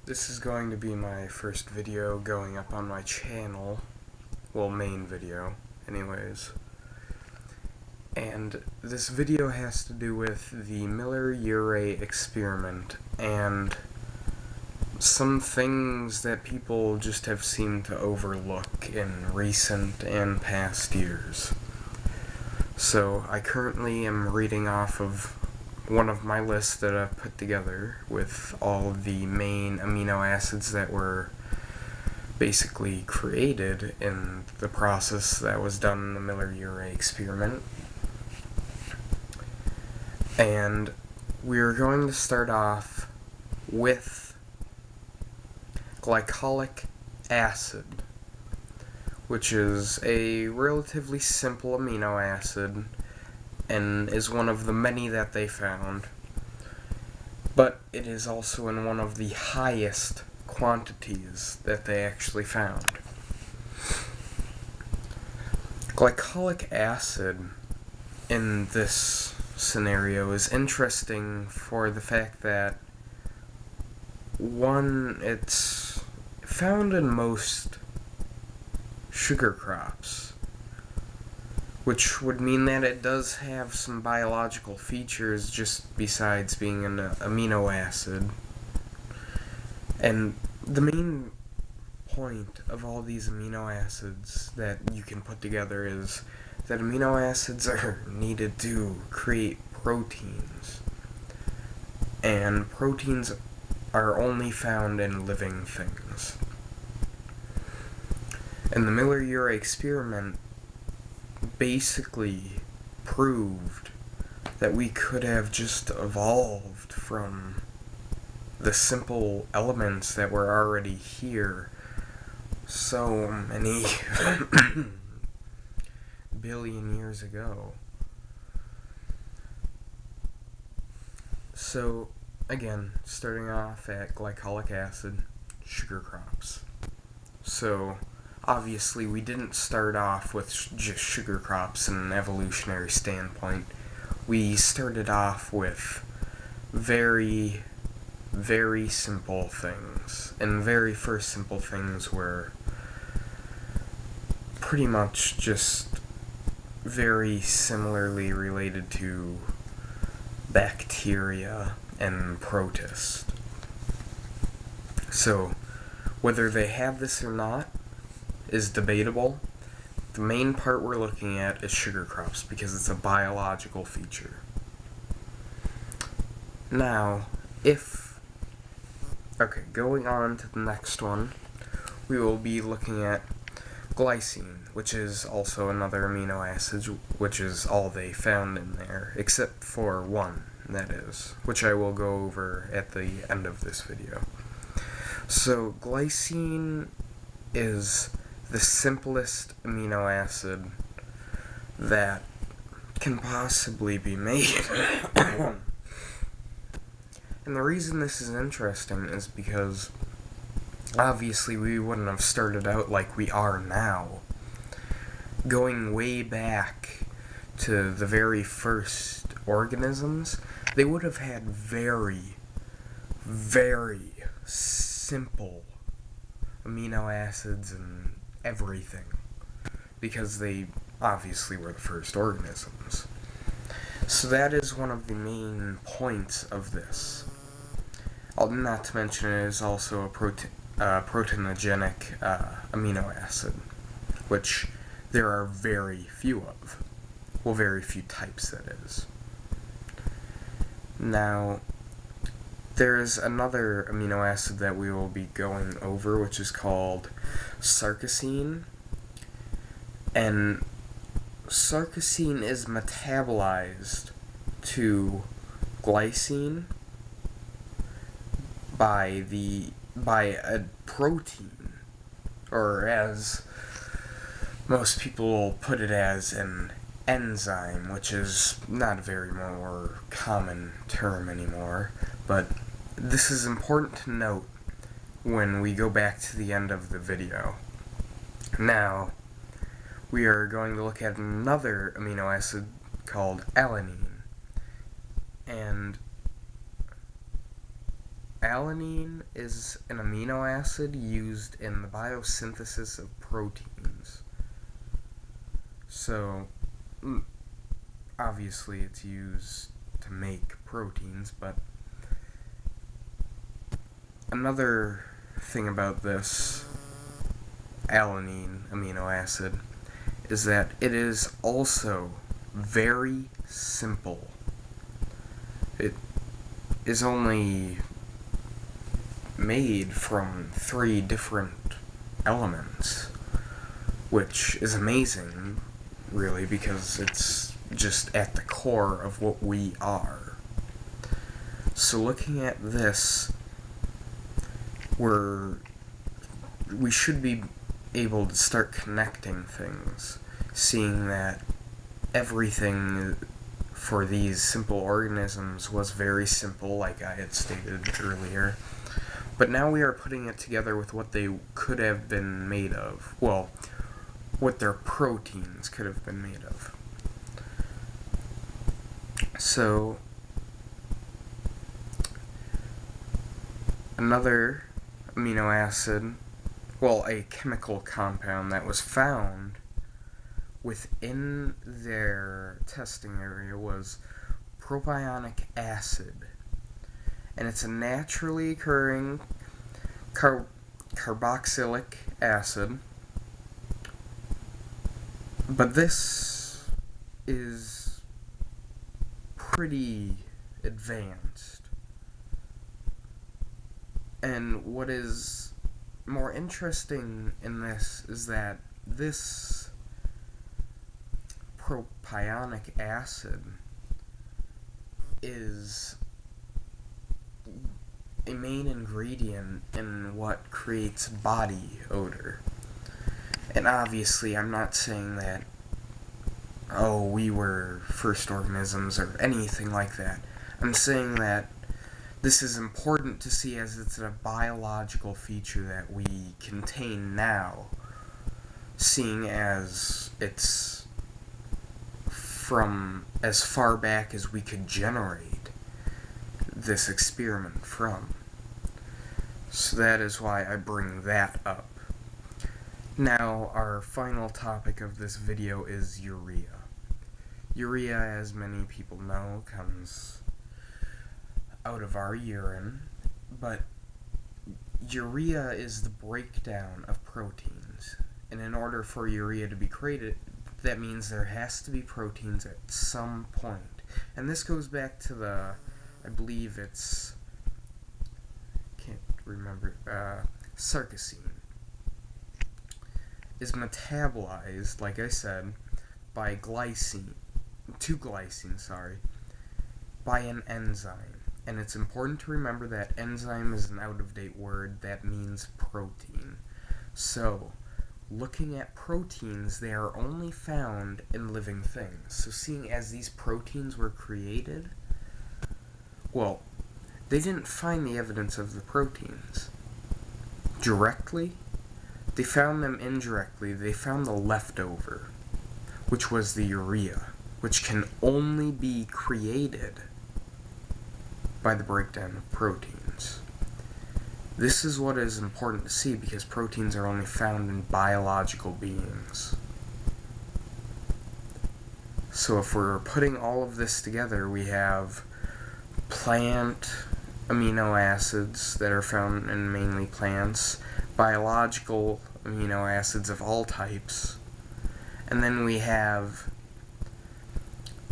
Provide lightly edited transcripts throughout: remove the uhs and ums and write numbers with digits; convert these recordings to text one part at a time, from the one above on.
This is going to be my first video going up on my channel. Well, main video, anyways. And this video has to do with the Miller-Urey experiment and some things that people just have seemed to overlook in recent and past years. So, I currently am reading off of one of my lists that I've put together with all of the main amino acids that were basically created in the process that was done in the Miller-Urey experiment. And we're going to start off with glycolic acid, which is a relatively simple amino acid and is one of the many that they found, but it is also in one of the highest quantities that they actually found. Glycolic acid in this scenario is interesting for the fact that, one, it's found in most sugar crops, which would mean that it does have some biological features just besides being an amino acid. And the main point of all these amino acids that you can put together is that amino acids are needed to create proteins. And proteins are only found in living things. And the Miller-Urey experiment basically proved that we could have just evolved from the simple elements that were already here so many billion years ago. So, again, starting off at glycolic acid, sugar crops. So, obviously, we didn't start off with just sugar crops in an evolutionary standpoint. We started off with very, very simple things. And the very first simple things were pretty much just very similarly related to bacteria and protists. So, whether they have this or not is debatable. The main part we're looking at is sugar crops because it's a biological feature. Now, going on to the next one, we will be looking at glycine, which is also another amino acid, which is all they found in there, except for one, that is, which I will go over at the end of this video. So, glycine is the simplest amino acid that can possibly be made. And the reason this is interesting is because obviously we wouldn't have started out like we are now. Going way back to the very first organisms, they would have had very, very simple amino acids and everything, because they obviously were the first organisms. So that is one of the main points of this. Not to mention it is also a proteinogenic amino acid, which there are very few of. Well, very few types, that is. Now, there's another amino acid that we will be going over, which is called sarcosine. And sarcosine is metabolized to glycine by a protein, or as most people put it, as an enzyme, which is not a very more common term anymore, but this is important to note when we go back to the end of the video. Now, we are going to look at another amino acid called alanine, and alanine is an amino acid used in the biosynthesis of proteins. So, obviously it's used to make proteins, but another thing about this alanine amino acid is that it is also very simple. It is only made from 3 different elements, which is amazing, really, because it's just at the core of what we are. So looking at this, we should be able to start connecting things, seeing that everything for these simple organisms was very simple, like I had stated earlier. But now we are putting it together with what they could have been made of. Well, what their proteins could have been made of. So, another amino acid, well, a chemical compound that was found within their testing area was propionic acid. And it's a naturally occurring carboxylic acid. But this is pretty advanced. And what is more interesting in this is that this propionic acid is a main ingredient in what creates body odor. And obviously I'm not saying that, oh, we were first organisms or anything like that. I'm saying that this is important to see as it's a biological feature that we contain now, seeing as it's from as far back as we could generate this experiment from. So that is why I bring that up. Now, our final topic of this video is urea. Urea, as many people know, comes out of our urine, but urea is the breakdown of proteins. And in order for urea to be created, that means there has to be proteins at some point. And this goes back to the, I believe it's, can't remember, sarcosine. Is metabolized, like I said, by glycine, by an enzyme. And it's important to remember that enzyme is an out-of-date word that means protein. So, looking at proteins, they are only found in living things. So seeing as these proteins were created, well, they didn't find the evidence of the proteins directly. They found them indirectly. They found the leftover, which was the urea, which can only be created by the breakdown of proteins. This is what is important to see because proteins are only found in biological beings. So if we're putting all of this together, we have plant amino acids that are found in mainly plants, biological amino acids of all types, and then we have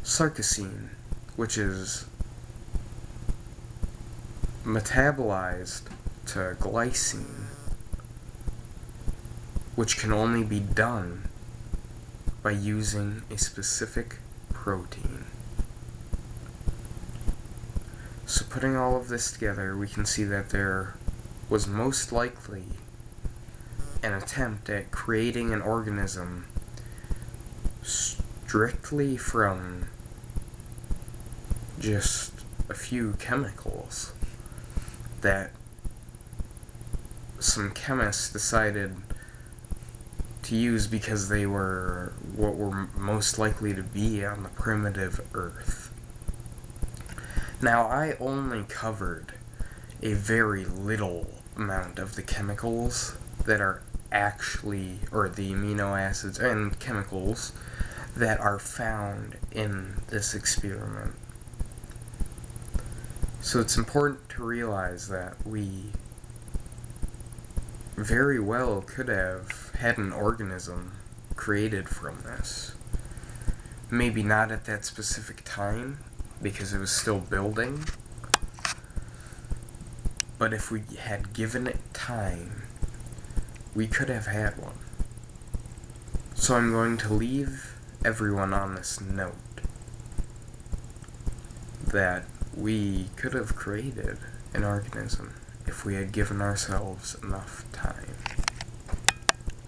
sarcosine, which is metabolized to glycine, which can only be done by using a specific protein. So putting all of this together, we can see that there was most likely an attempt at creating an organism strictly from just a few chemicals that some chemists decided to use because they were what were most likely to be on the primitive Earth. Now, I only covered a very little amount of the chemicals that are actually, or the amino acids and chemicals that are found in this experiment. So it's important to realize that we very well could have had an organism created from this. Maybe not at that specific time, because it was still building, but if we had given it time, we could have had one. So I'm going to leave everyone on this note that we could have created an organism if we had given ourselves enough time.